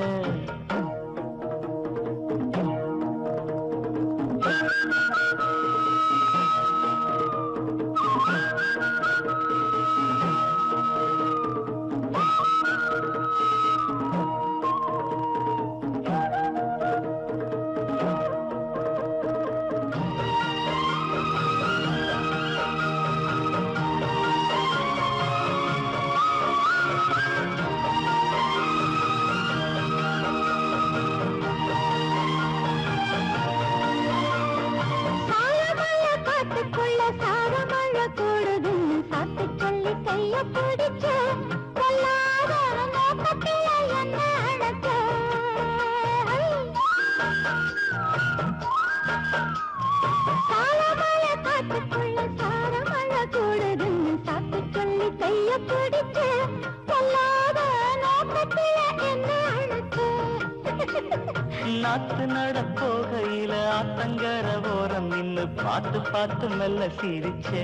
நாத்து நட போகையில ஆத்தங்கர ஓரம் நின்னு பார்த்து பார்த்து மெல்ல சிரிச்சே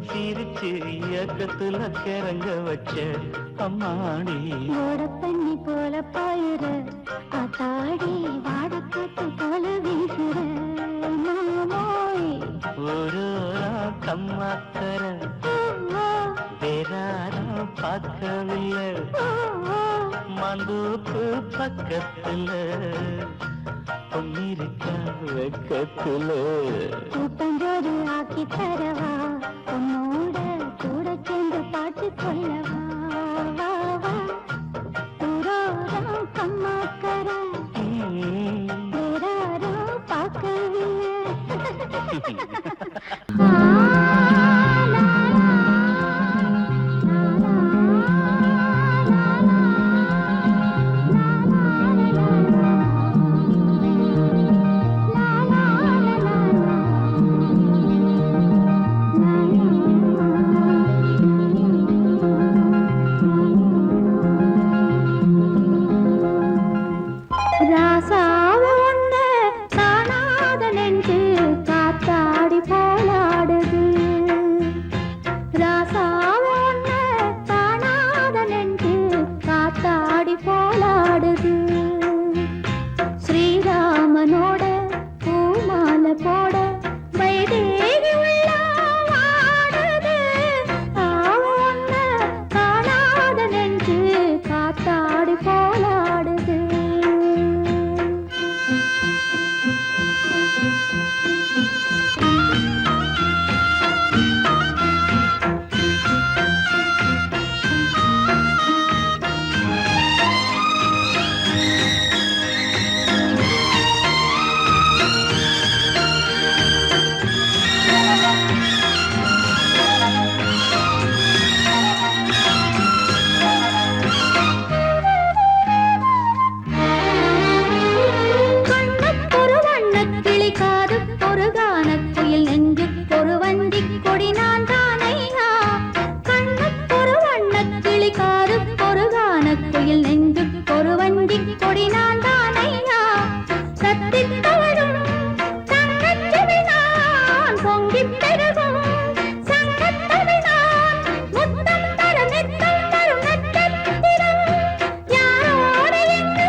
சிரிச்சு இயக்கத்துல கிறங்க வச்ச அம்மாடி ஓட பண்ணி போல பாயுற ஆத்தாடி வாடக்காத்து போல வீசுற மாமோய் ஒரு கம்மாக்கர வேறாரும் பார்க்கவில்லை மந்தூப்பு பக்கத்துல பொன்னிருக்கா வெக்கத்துல கூட்டஞ்சோறு ஆக்கி தரவா உன்னோட கூட சேர்ந்து பாட்டு சொல்லவா வா வா ஊரோரம் கம்மாக்கர வேறாரும் பார்க்கவில்லை ராசாவ ஒண்ணு காணாத நெஞ்சு காத்தாடி போல தத்தித் தவழும் தங்கச் செவினான் பொங்கிப் பெருகும் சங்கத் தமிழ்தான் முத்தம் தரும் நித்தம் தரும் நட்சத்திரம் யாரோடு எங்கு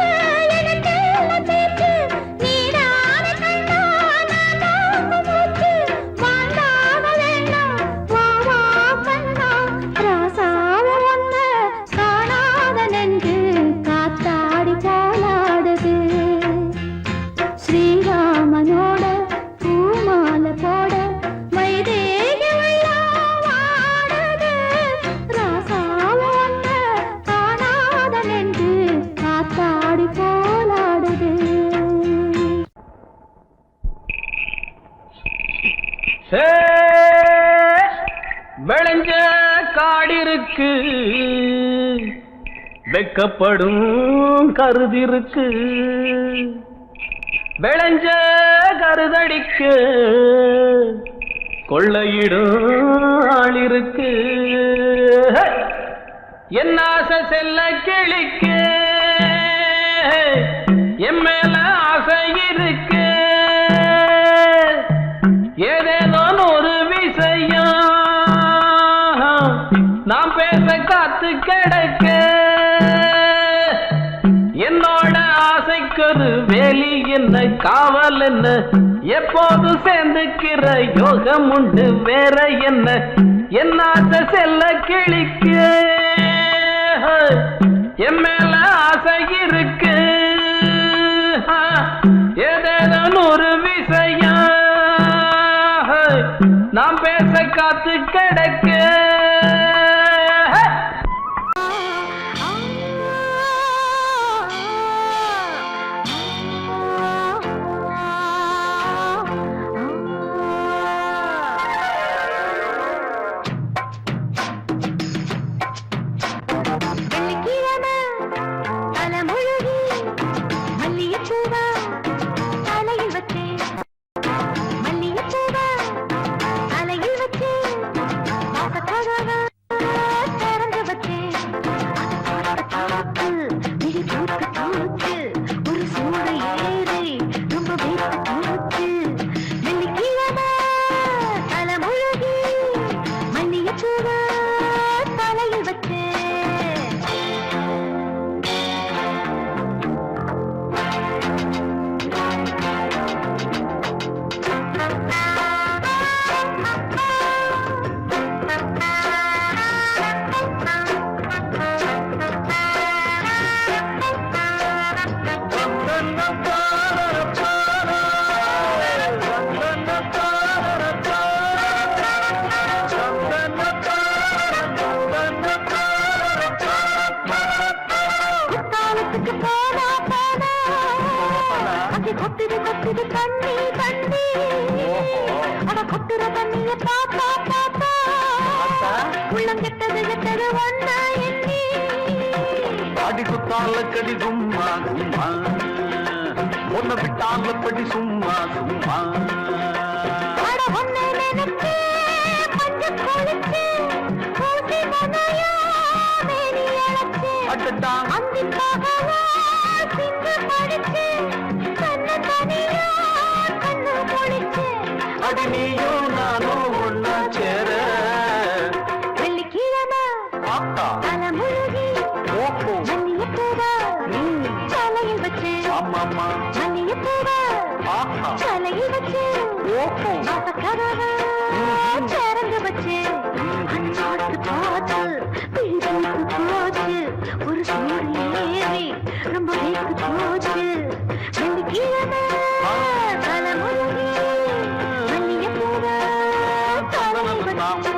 எனக்கெல்லாம் பேச்சு நீரான கண்ணா நான் தாங்கும் மூச்சு வாழ்ந்தாக வேண்டாம் வா வா கண்ணா ராசாவ ஒன்ன காணாத நெஞ்சு காத்தாடி போலாடுது ஸ்ரீராமனோட பூமாலை போட வைதேகி வெள்ளம் ஆடுது ராசாவ ஒன்ன காணாத நெஞ்சு காத்தாடி போலாடுது விளைஞ்ச காடிருக்கு வெக்கப்படும் கருதிருக்கு விளைஞ்ச கருதடிக்கு கொள்ளையிடும் ஆளிருக்கு என் ஆசை செல்ல கிளிக்கு என் மேல ஆசை இருக்கு ஏதேதோ ஒரு விஷயம் நாம் பேச காத்து கிடக்க என்னோட ஆசைக்கொரு வேலி என்ன காவல் என்ன எப்போது சேர்ந்துக்கிற யோகம் உண்டு வேற என்ன என் ஆசை செல்ல கிளிக்கு என் மேல ஆசை இருக்கு ஏதேதோ ஒரு விஷயம் நாம் பேச காத்து கிடக்க வெள்ளிக்கிழமை தலைமுழுகி மல்லிகைப்பூவா தலையில் வச்சே மல்லிகைப்பூவா தலையில் வச்சே வாசக்கதவை திறந்து வச்சே மிடி பூத்து பூத்து ஒரு சூடு ஏறி ரொம்ப வேத்து பூத்து வெள்ளிக்கிழமை தலைமுழுகி மல்லிகைப்பூவா தலையில் வச்சே குத்தாலத்துக்கு போனா போனா அங்கே கொட்டுது கொட்டுது தண்ணி தண்ணி அட கொட்டுற தண்ணிய பாப்பா பாப்பா உள்ளம் கெட்டது கெட்டது ஒன்னா எண்ணி அடி குத்தால கடி சும்மா சும்மா ஒன்ன விட்டால படி சும்மா சும்மா அட ஒன்னை நினைச்சு மஞ்ச குளிச்சு ஊசி மனையா மேனி அழைச்சு அட்டட்டா அந்தி பகவா சிந்து படிச்சு கண்ணு தனியா கண்ணு பொழிச்சு அடி நீயும் நானும் ஒன்னா சேர வெள்ளிக்கிழமை ஆத்தா தலைமுழுகி ஓஹோ மல்லிகைப்பூவா தலையில் வச்சு ஆமாமா மல்லிகைப்பூவா ஆஹா தலையில் வச்சு ஓஹோ வாசக்கதவை திறந்து வச்சு அச்சாட்டு போச்சு பிடித்து போச்சு ஒரு சூடு ஏறி ரொம்ப வேத்து போச்சு வெள்ளிக்கிழமை தலைமுழுகி மல்லிகைப்பூவா தலையில் வச்சு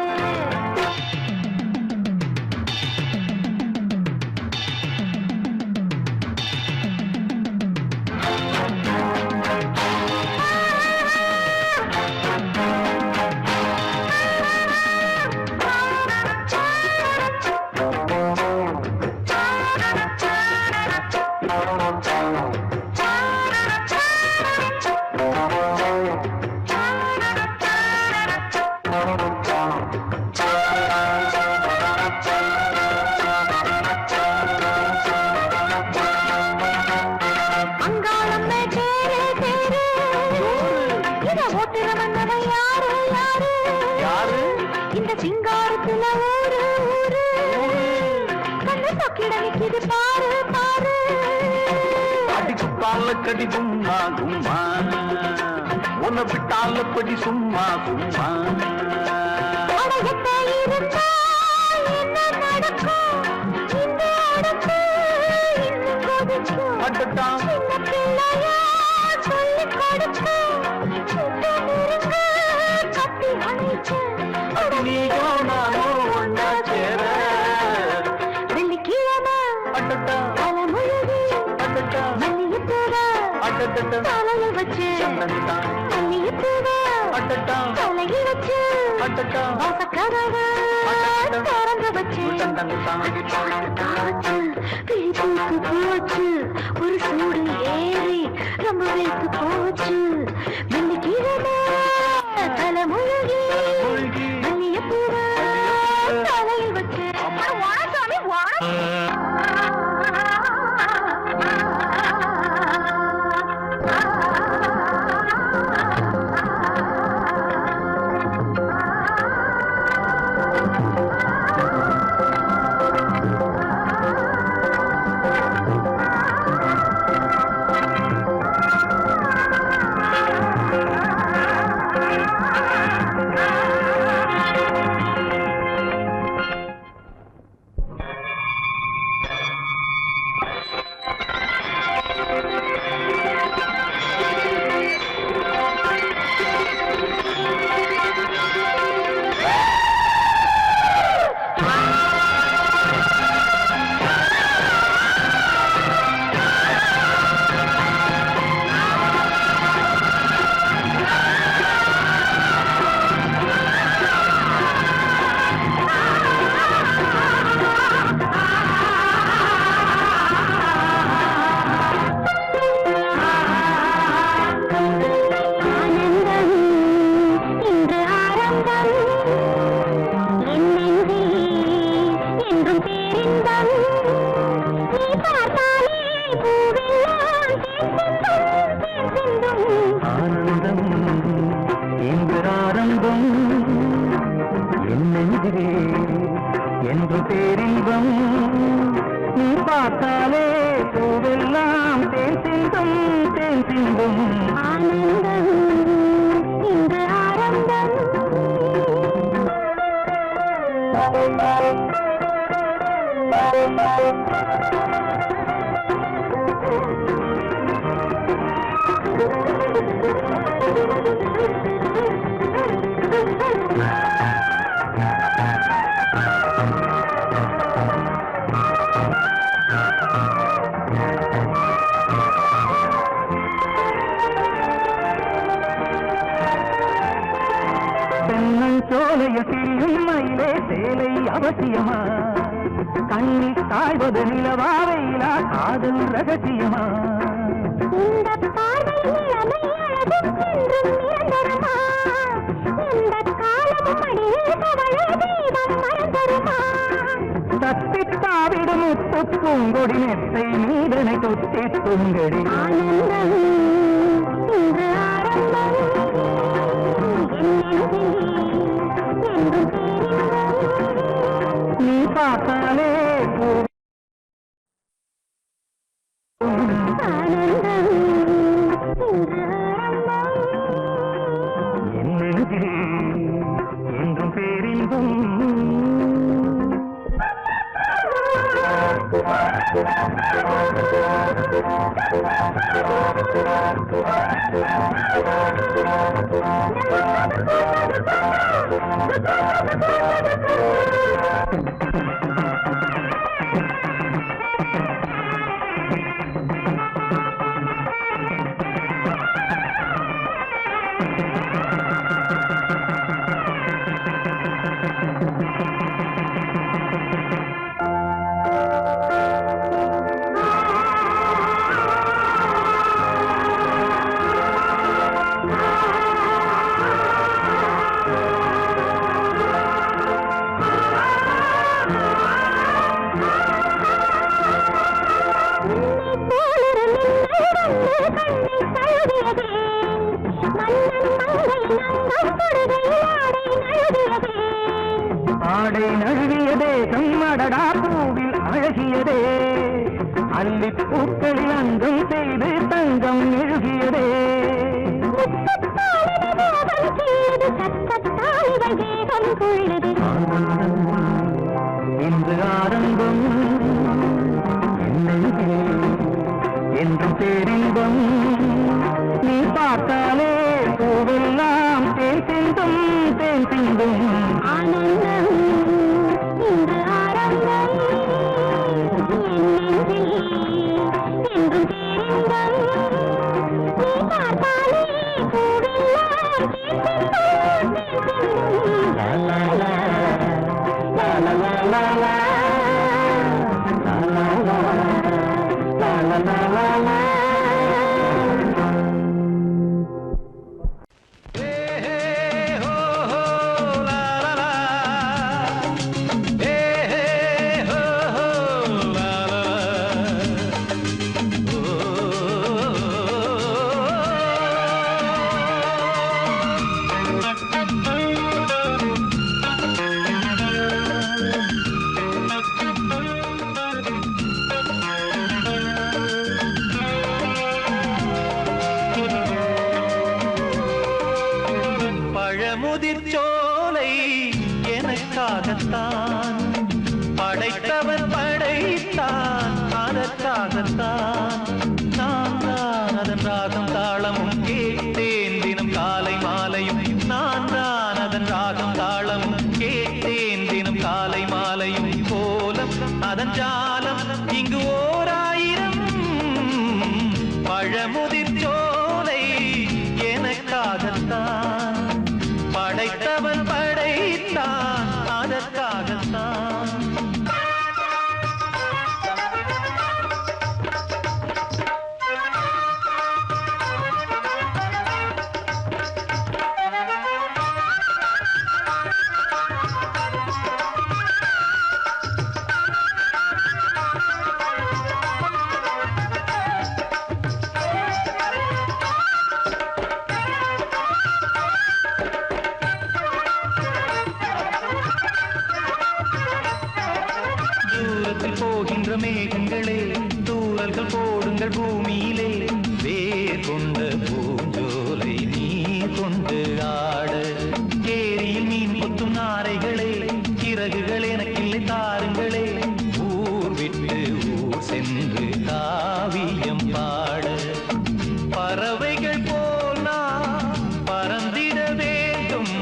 காட்டுல வந்தவன் யாரு யாரு யாரு? இந்த சிங்காரத்துல ஊரு ஊரு கண்ணு சொக்கிட நிக்குது பாரு பாரு அடிக்கு பால கடி கும்மா கும்மா உன்னை விட்டால படி சும்மா சும்மா அடகத்த இருந்தா என்ன நடக்கும் இந்த அடுப்பு இன்னும் கொதிக்கும் அடடா. சின்ன பிள்ளையா சொல்லிக் கொடுக்கும் கிட்ட நெருங்க கட்டி அணைக்க அது நீயோ நானோ ஒன்னா சேர வெள்ளிக்கிழமை அடடா தலைமுழுகி அடடா மல்லிகைப்பூவ அடடா தலையில் வச்சு சந்தனத்தான் மல்லிகைப்பூவ அடடா தலையில் வச்சு அடடா வாசக்கதவை திறந்து வச்சு சந்தனத்தான் காற்று கிழிப்பூக்கு போச்சு ஒரு சூடு ஏறி ரொம்ப வைத்து போச்சு வெள்ளிக்கிழமை தலைமுழுகி மூழ்கி மல்லிகைப்பூவ தலையில் வச்சு வாசாமி ஆனந்தம் இன்று ஆரம்பம் என் நெஞ்சிலே என்று பேரின்பம் நீ பார்த்தாலே பூவெல்லாம் தேன் சிந்தும் தேன் சிந்தும் ஆனந்தம் இன்று ஆரம்பம் தென்னஞ்சோலையில் திரியும் மயிலே சேலை அவசியமா கண்ணில் காய்வது நிலவா வெயிலா காதல் ரகசியமா இந்த பார்வை இளமை அழகுக்கென்றும் நிரந்தரமா இந்த காலமும் அடியில் தவழ தெய்வம் மறந்தருமா தத்தித்தாவிடும் முத்து பூங்கொடி நெத்தை நீதனை தொட்டி துங்கடி ஆனந்தம் இன்று ஆரம்பம் என் நெஞ்சிலே என்றும் பேரின்பம் நீ பார்த்தாலே பூ ஆனந்தம் இன்று ஆரம்பம் என் நெஞ்சிலே என்றும் பேரின்பம் ஆடை நழுவியதே கம்மடடா பூவில் அழகியதே அல்லி பூக்களில் அங்கம் செய்து தங்கம் எழுகியதே இன்று ஆரம்பம் என்றும் பேரின்பம் நீ பார்த்தாலே பூவெல்லாம் தேன் சிந்தும் தேன் சிந்தும் ஆனந்தம் இன்று ஆரம்பம் என்றும் பேரின்பம் நீ பார்த்தாலே பூவெல்லாம் தேன் சிந்தும் லா லா லா லா லா லா லா பழமுதிர்ச்சோலை எனக்காகத்தான் படைத்தவன் படைத்தான் அதற்காகத்தான் நான் தான் அதன் ராகம் தாளமும் கேட்டேன் தினம் காலை மாலையும் நான் தான் அதன் ராகம் தாளமும் கேட்டேன் தினம் காலை மாலையும் கோலம் அதன் ஜாலம் இங்கு ஓராயிரம் பழமுதிர்ச்சோலை எனக்காகத்தான் படைத்தவன் படைத்தான் அதற்காகத்தான் போகின்ற மேகங்களே தூரல்கள் போடுங்கள் பூமியிலே வேர் கொண்ட பூஞ்சோலை நீ கொண்டு ஆட ஏரியில் மீன் கொத்தும் நாரைகளே சிறகுகள் எனக்கில்லை தாருங்களே ஊர் விட்டு ஊர் சென்று காவியம் பாட பறவைகள் போல் நான் பறந்திட வேண்டும்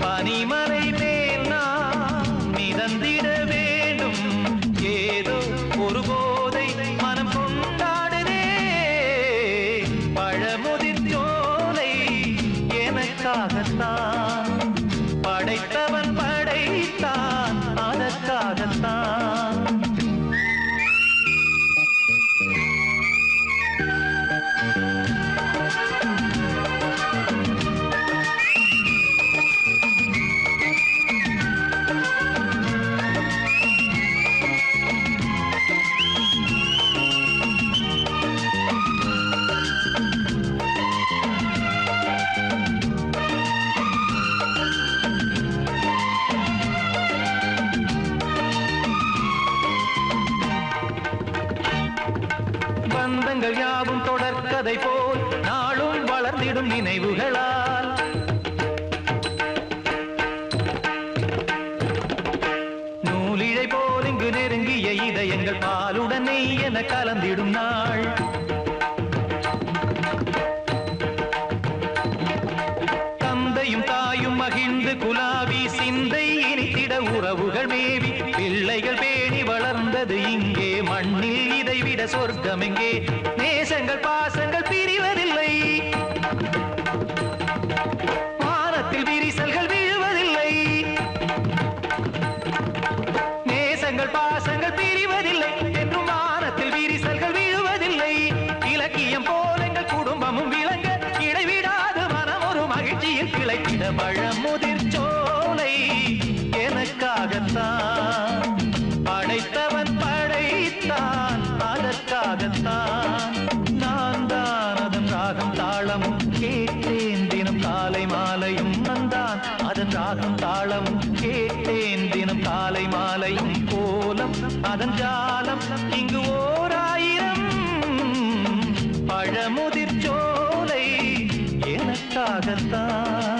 பனிமலை மேல் நான் மிதந்திட வேண்டும் ஏதோ ஒரு போதை மனம் கொண்டாடுதே பழமுதிர்ச்சோலை எனக்காகத்தான் படைத்தவன் படைத்தான் அதற்காகத்தான் பந்தங்கள் யாவும் தொடர்கதை போல் நாளும் வளர்ந்திடும் நினைவுகளால் நூலிழை போல் இங்கு நெருங்கிய இதயங்கள் பாலுடன் நெய் என கலந்திடும் நாள் தந்தையும் தாயும் மகிழ்ந்து குலாவி சிந்தை இனித்திட உறவுகள் மேவி பிள்ளைகள் பேணி வளர்ந்தது இங்கே மண்ணில் இதைவிட சொர்க்கம் எங்கே நேசங்கள் பாசங்கள் பிரிவதில்லை வானத்தில் விரிசல்கள் விழுவதில்லை நேசங்கள் பாசங்கள் பிரிவதில்லை என்றும் வானத்தில் விரிசல்கள் விழுவதில்லை இலக்கியம் போல எங்கள் குடும்பமும் விளங்க இடைவிடாது மனம் ஒரு மகிழ்ச்சியில் கிளைக்கிட பழமுதிர்ச்சோலை எனக்காகத்தான் படைத்தவன் படைத்தான் அதற்காகத்தான் நான் தான் அதன் ராகம் தாளமும் கேட்டேன் தினம் காலை மாலையும் நந்தான் அதன் ராகம் தாளமும் கேட்டேன் தினம் காலை மாலையும் கோலம் அதன் ஜாலம் இங்கு ஓர் ஆயிரம் பழமுதிர் சோலை எனக்காகத்தான்